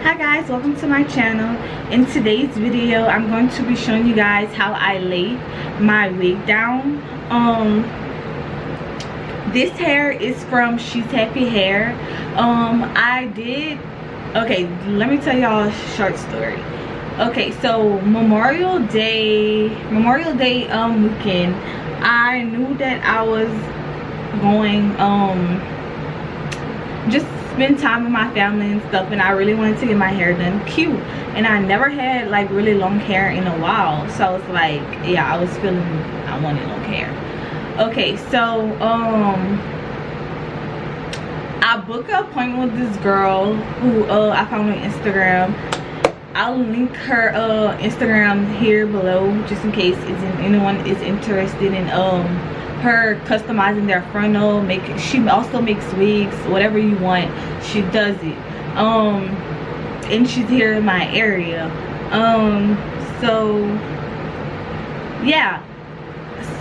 Hi guys, welcome to my channel. In today's video I'm going to be showing you guys how I lay my wig down. This hair is from She's Happy Hair. Okay, let me tell y'all a short story. Okay, so Memorial Day weekend, I knew that I was going just spend time with my family and stuff, and I really wanted to get my hair done cute, and I never had like really long hair in a while, so I was like, yeah, I was feeling I wanted long hair. Okay, so I booked an appointment with this girl who I found on Instagram. I'll link her Instagram here below just in case anyone is interested in her customizing their frontal. She also makes wigs, whatever you want, she does it. And she's here in my area. So yeah,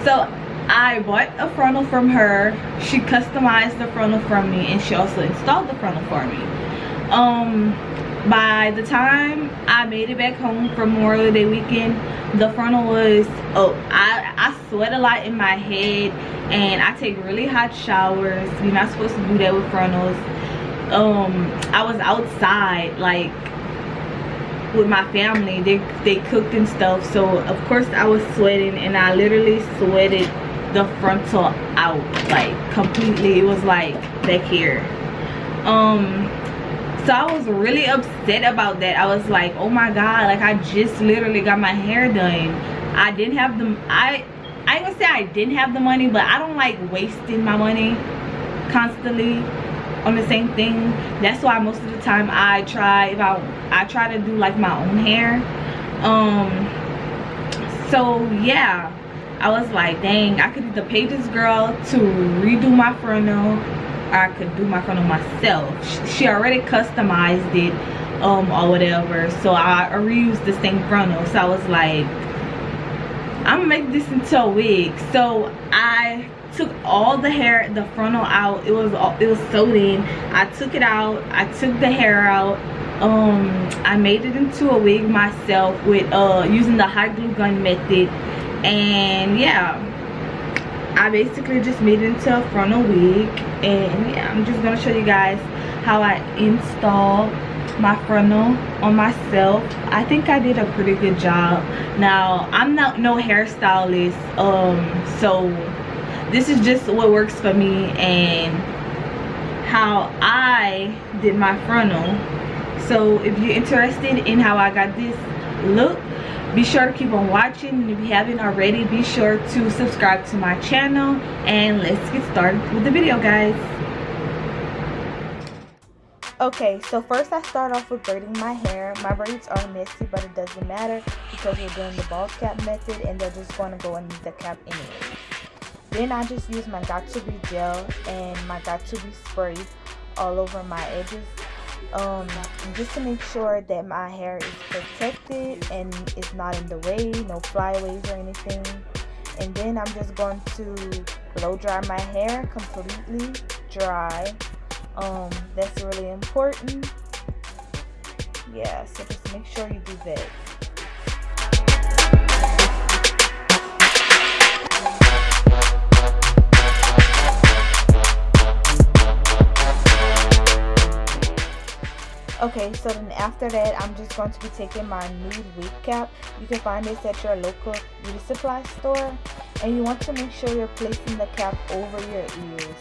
so I bought a frontal from her. She customized the frontal for me, and she also installed the frontal for me. By the time I made it back home from Memorial Day weekend, the frontal was, I sweat a lot in my head, and I take really hot showers. You're not supposed to do that with frontals. I was outside like with my family. They cooked and stuff, so of course I was sweating, and I literally sweated the frontal out like completely. It was like back here. So I was really upset about that. I was like, oh my god, like I just literally got my hair done. I didn't have the I ain't gonna say I didn't have the money, but I don't like wasting my money constantly on the same thing. That's why most of the time I try to do like my own hair. So yeah, I was like, dang, I could either pay this girl to redo my frontal, or I could do my frontal myself. She already customized it or whatever, so I reused the same frontal. So I was like, I'm gonna make this into a wig. So I took all the hair, the frontal out. It was sewed in. I took it out. I took the hair out. I made it into a wig myself with using the hot glue gun method. And yeah, I basically just made it into a frontal wig. And yeah, I'm just gonna show you guys how I install my frontal on myself. I think I did a pretty good job. Now, I'm not no hairstylist, so this is just what works for me and how I did my frontal. So if you're interested in how I got this look, be sure to keep on watching, and if you haven't already, be sure to subscribe to my channel, and let's get started with the video, guys. Okay, so first I start off with braiding my hair. My braids are messy, but it doesn't matter because we're doing the bald cap method, and they're just going to go underneath the cap anyway. Then I just use my Got To Be gel and my Got To Be spray all over my edges, just to make sure that my hair is protected and it's not in the way, no flyaways or anything. And then I'm just going to blow dry my hair completely dry. That's really important. Yeah, so just make sure you do that. Okay, so then after that, I'm just going to be taking my nude wig cap. You can find this at your local beauty supply store, and you want to make sure you're placing the cap over your ears.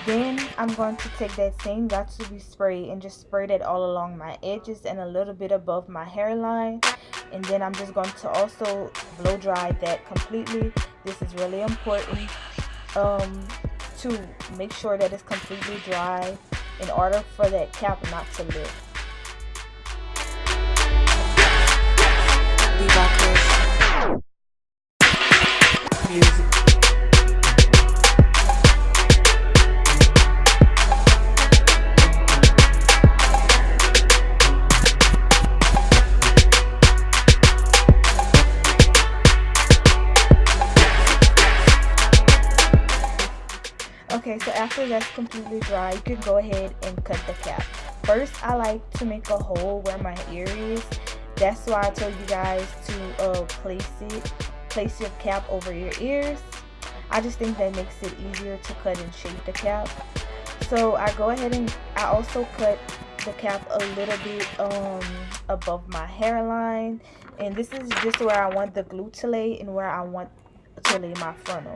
Then I'm going to take that same Got To Be spray and just spray that all along my edges and a little bit above my hairline. And then I'm just going to also blow dry that completely. This is really important to make sure that it's completely dry in order for that cap not to lift. Music. Okay, so after that's completely dry, you can go ahead and cut the cap. first I like to make a hole where my ear is. That's why I told you guys to place your cap over your ears. I just think that makes it easier to cut and shape the cap. So I go ahead and I also cut the cap a little bit above my hairline, and this is just where I want the glue to lay and where I want to lay my frontal.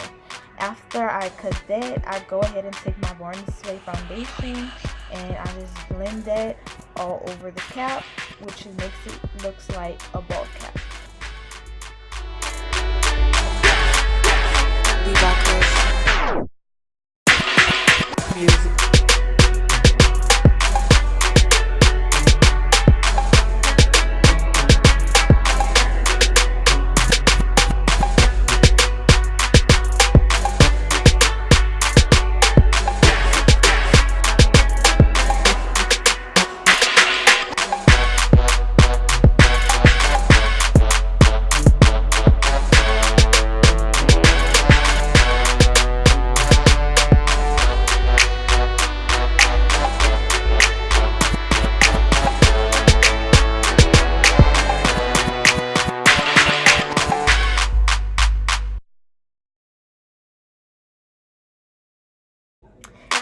After I cut that, I go ahead and take my Born This Way foundation and I just blend that all over the cap, which makes it looks like a ball cap. Music.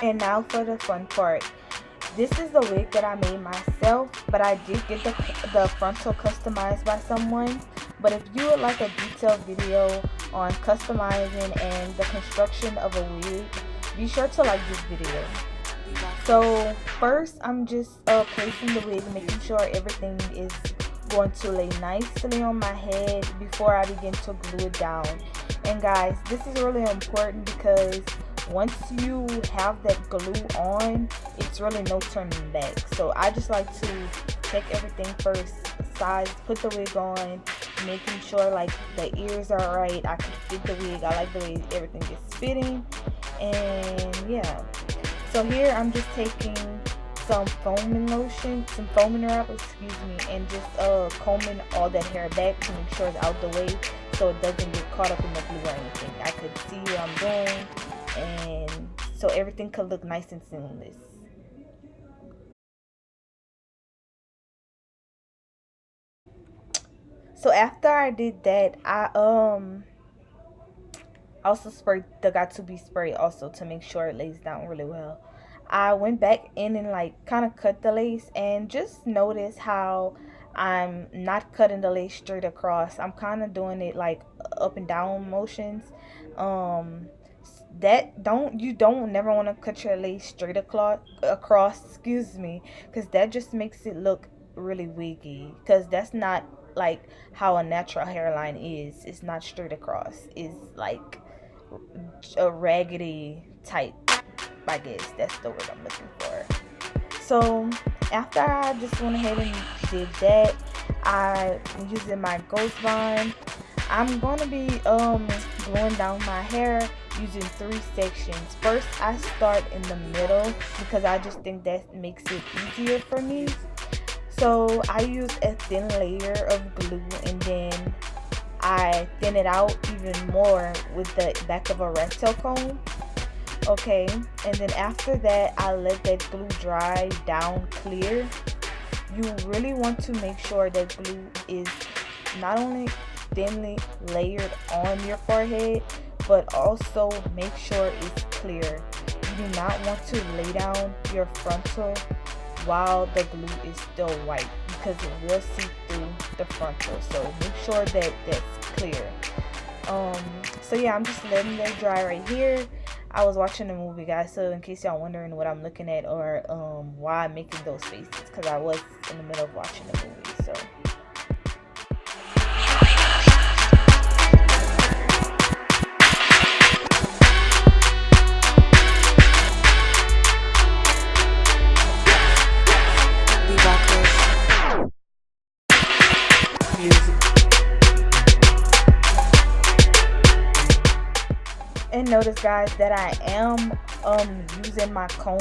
And now for the fun part. This is the wig that I made myself, but I did get the frontal customized by someone. But if you would like a detailed video on customizing and the construction of a wig, be sure to like this video. So first I'm just placing the wig, making sure everything is going to lay nicely on my head before I begin to glue it down. And guys, this is really important because once you have that glue on, it's really no turning back. So I just like to check everything first, size, put the wig on, making sure like the ears are right, I can fit the wig, I like the way everything is fitting. And yeah, so here I'm just taking some foaming lotion, some foaming wrap, and just combing all that hair back to make sure it's out the way so it doesn't get caught up in the glue or anything. I could see what I'm doing, and so everything could look nice and seamless. So after I did that, I also sprayed the got to be spray also to make sure it lays down really well. I went back in and like kind of cut the lace, and just notice how I'm not cutting the lace straight across. I'm kind of doing it like up and down motions. You don't never want to cut your lace straight across, because that just makes it look really wiggy, because that's not like how a natural hairline is. It's not straight across, it's like a raggedy type, I guess that's the word I'm looking for. So after I just went ahead and did that, I'm using my Ghost Bond. I'm going to be gluing down my hair using 3 sections. First, I start in the middle because I just think that makes it easier for me. So I use a thin layer of glue, and then I thin it out even more with the back of a rat tail comb. Okay, and then after that, I let that glue dry down clear. You really want to make sure that glue is not only thinly layered on your forehead, but also make sure it's clear. You do not want to lay down your frontal while the glue is still white, because it will see through the frontal. So make sure that that's clear. So yeah, I'm just letting that dry right here. I was watching a movie, guys, so in case y'all wondering what I'm looking at or why I'm making those faces, because I was in the middle of watching the movie. So and notice, guys, that I am using my comb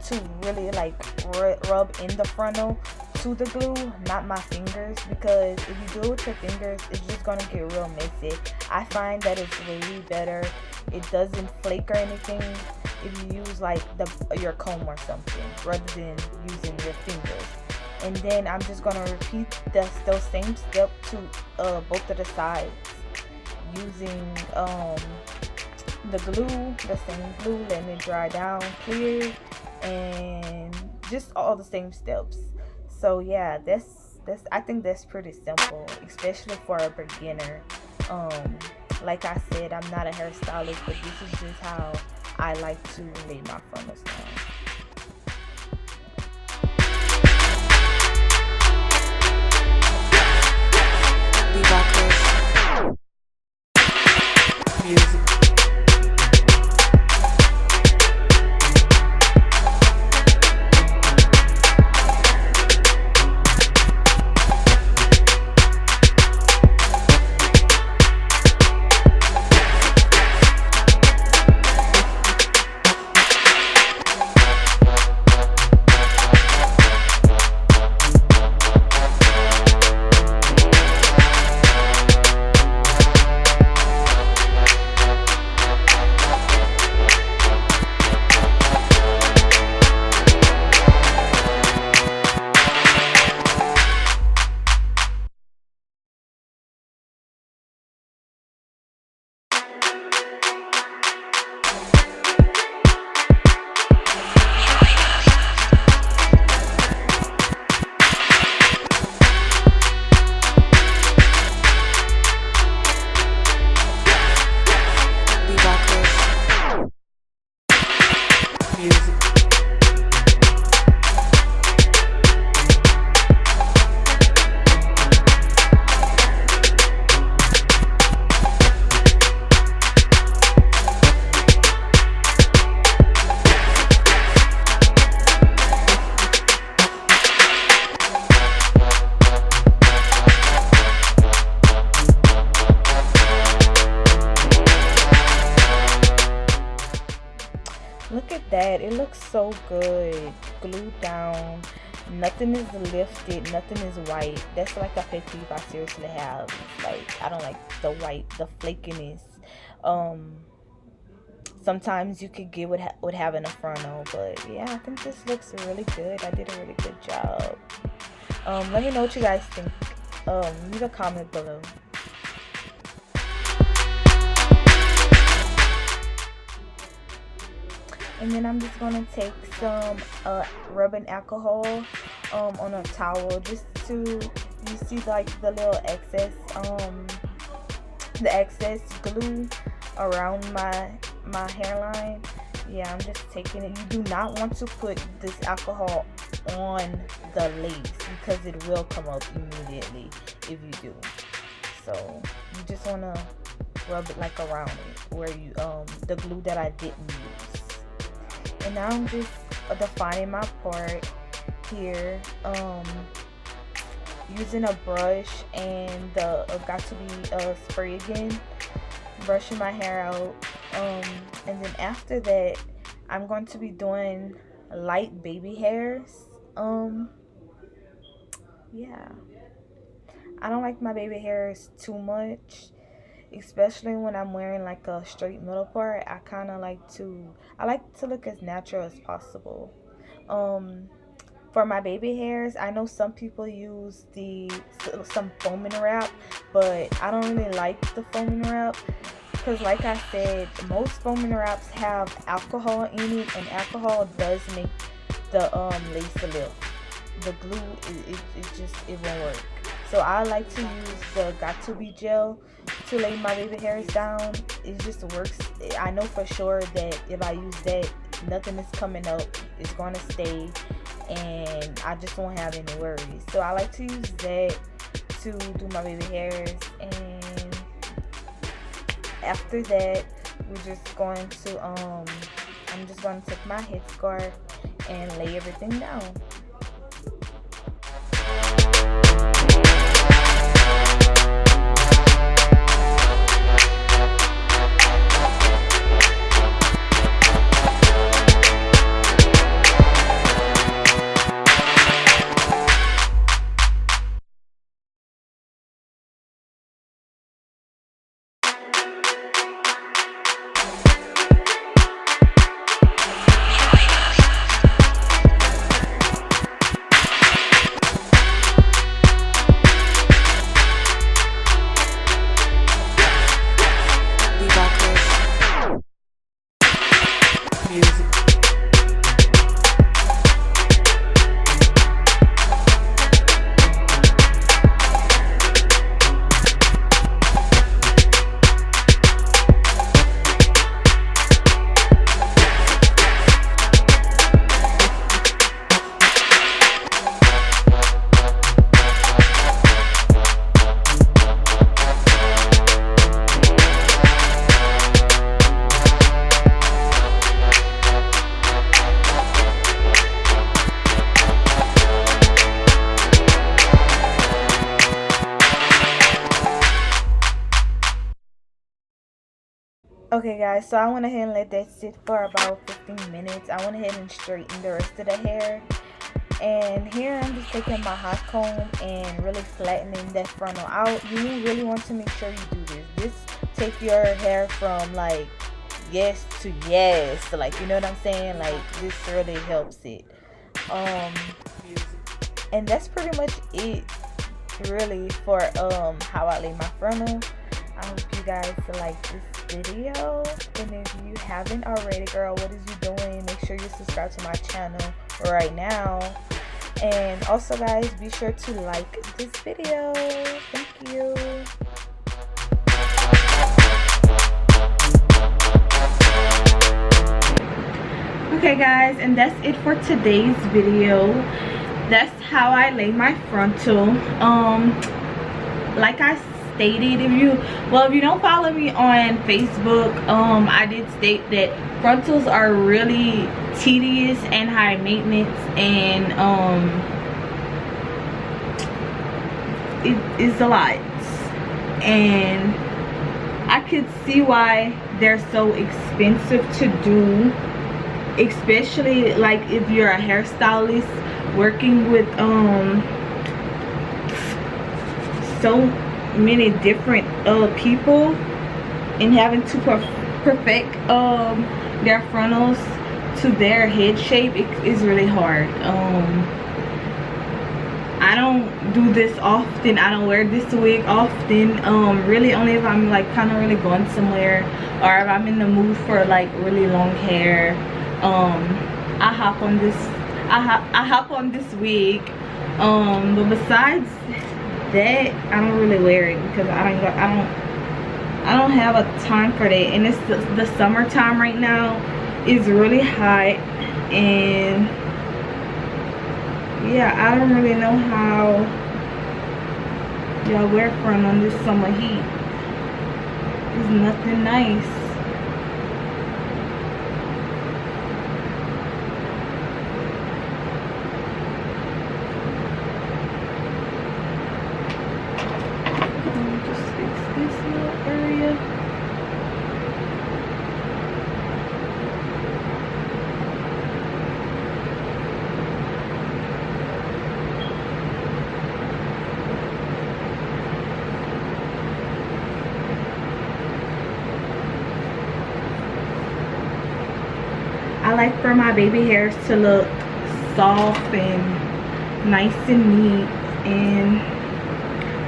to really like rub in the frontal to the glue, not my fingers, because if you do it with your fingers, it's just gonna get real messy. I find that it's way better. It doesn't flake or anything. if you use like your comb or something rather than using your fingers. And then I'm just gonna repeat those same step to both of the sides using the glue, the same glue, letting it dry down, clear, and just all the same steps. So yeah, that's I think that's pretty simple, especially for a beginner. Um, like I said, I'm not a hairstylist, but this is just how I like to lay my frontal down. Music. Look at that. It looks so good. Glued down. Nothing is lifted. Nothing is white. That's like a pet peeve I seriously have. Like, I don't like the white, the flakiness. Um, Sometimes you could get with having a frontal, but yeah, I think this looks really good. I did a really good job. Let me know what you guys think. Leave a comment below. And then I'm just gonna take some rubbing alcohol on a towel, just to, you see like the little excess glue around my hairline. Yeah, I'm just taking it. You do not want to put this alcohol on the lace because it will come up immediately if you do. So you just wanna rub it like around it where you the glue that I didn't use. And now I'm just defining my part here, using a brush and the got to be spray again, brushing my hair out, and then after that I'm going to be doing light baby hairs. Yeah, I don't like my baby hairs too much, especially when I'm wearing like a straight middle part. I like to look as natural as possible. For my baby hairs, I know some people use some foaming wrap, but I don't really like the foaming wrap because, like I said, most foaming wraps have alcohol in it, and alcohol does make the lace lift. The glue, it won't work. So I like to use the Got To Be gel to lay my baby hairs down. It just works. I know for sure that if I use that, nothing is coming up. It's going to stay, and I just won't have any worries. So I like to use that to do my baby hairs. And after that, we're just going to I'm just going to take my headscarf and lay everything down. Okay guys, so I went ahead and let that sit for about 15 minutes. I went ahead and straightened the rest of the hair. And here I'm just taking my hot comb and really flattening that frontal out. You really want to make sure you do this. This take your hair from like yes to yes. Like, you know what I'm saying? Like, this really helps it. And that's pretty much it really for how I lay my frontal. I hope you guys like this video, and if you haven't already, girl, what is you doing? Make sure you subscribe to my channel right now. And also guys, be sure to like this video. Thank you. Okay guys, and that's it for today's video. That's how I lay my frontal. Like I stated, if you don't follow me on Facebook, I did state that frontals are really tedious and high maintenance, and it is a lot, and I could see why they're so expensive to do, especially like if you're a hairstylist working with so many different people and having to perfect their frontals to their head shape. It is really hard. I don't do this often. I don't wear this wig often. Really only if I'm like kind of really going somewhere, or if I'm in the mood for like really long hair. I hop on this wig, but besides that, I don't really wear it because I don't have a time for that. And it's the summertime right now. It's really hot, and yeah, I don't really know how y'all wear front on this summer heat. It's nothing nice. I like for my baby hairs to look soft and nice and neat and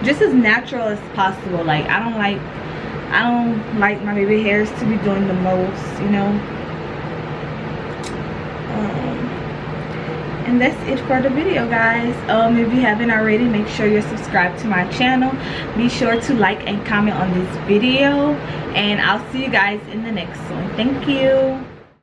just as natural as possible. Like, I don't like my baby hairs to be doing the most, you know. And that's it for the video, guys. If you haven't already, make sure you're subscribed to my channel. Be sure to like and comment on this video, and I'll see you guys in the next one. Thank you.